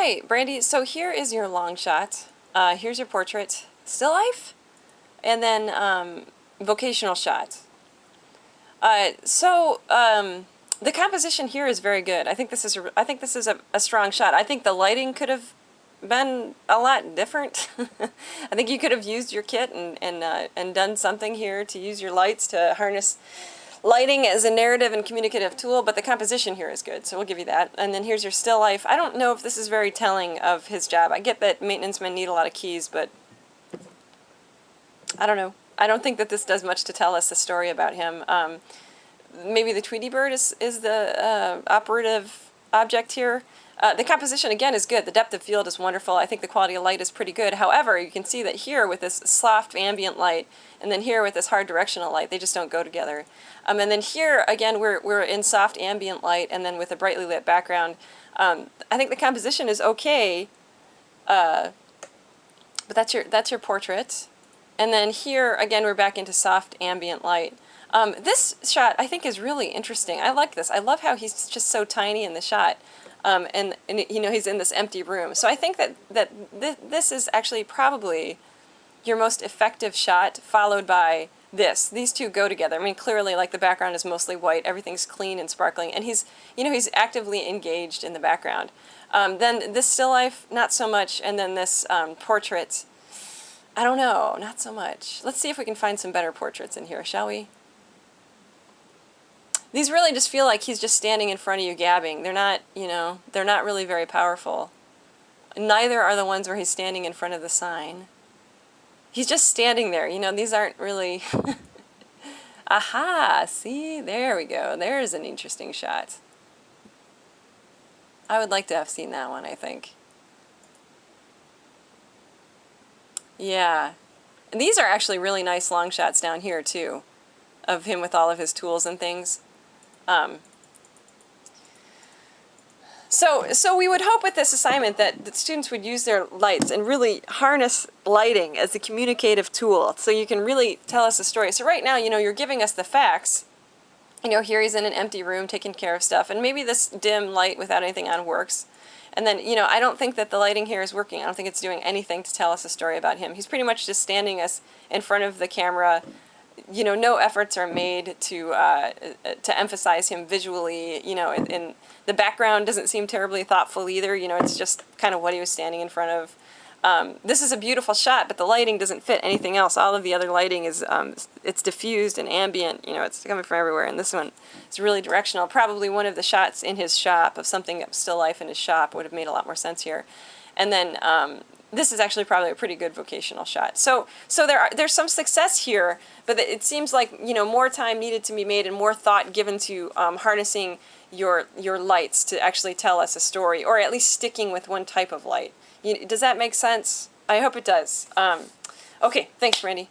Hi, Brandy. So here is your long shot. Here's your portrait, still life, and then vocational shot. The composition here is very good. I think this is a strong shot. I think the lighting could have been a lot different. I think you could have used your kit and done something here to use your lights to harness lighting as a narrative and communicative tool, but the composition here is good, so we'll give you that. And then here's your still life. I don't know if this is very telling of his job. I get that maintenance men need a lot of keys, but I don't know. I don't think that this does much to tell us a story about him. Maybe the Tweety bird is the operative object here. The composition, again, is good. The depth of field is wonderful. I think the quality of light is pretty good. However, you can see that here with this soft ambient light, and then here with this hard directional light, they just don't go together. And then here, again, we're in soft ambient light, and then with a brightly lit background. I think the composition is okay, but that's your portrait. And then here, again, we're back into soft ambient light. This shot, I think, is really interesting. I like this. I love how he's just so tiny in the shot. And you know, he's in this empty room. So I think that this is actually probably your most effective shot, followed by this. These two go together. I mean, clearly, like, the background is mostly white. Everything's clean and sparkling. And he's actively engaged in the background. Then this still life, not so much. And then this portrait, I don't know, not so much. Let's see if we can find some better portraits in here, shall we? These really just feel like he's just standing in front of you gabbing. They're not, you know, they're not really very powerful. Neither are the ones where he's standing in front of the sign. He's just standing there, you know, these aren't really... Aha! See? There we go. There's an interesting shot. I would like to have seen that one, I think. Yeah. And these are actually really nice long shots down here, too, of him with all of his tools and things. So we would hope with this assignment that students would use their lights and really harness lighting as a communicative tool, so you can really tell us a story. So right now, you know, you're giving us the facts. You know, here he's in an empty room taking care of stuff, and maybe this dim light without anything on works. And then, you know, I don't think that the lighting here is working. I don't think it's doing anything to tell us a story about him. He's pretty much just standing us in front of the camera. You know, no efforts are made to emphasize him visually. You know, and the background doesn't seem terribly thoughtful either. You know, it's just kind of what he was standing in front of. This is a beautiful shot, but the lighting doesn't fit anything else. All of the other lighting is it's diffused and ambient. You know, it's coming from everywhere. And this one is really directional. Probably one of the shots in his shop of something that was still life in his shop would have made a lot more sense here. And then this is actually probably a pretty good vocational shot. So there's some success here, but it seems like, you know, more time needed to be made and more thought given to harnessing your lights to actually tell us a story, or at least sticking with one type of light. Does that make sense? I hope it does. Okay, thanks, Randy.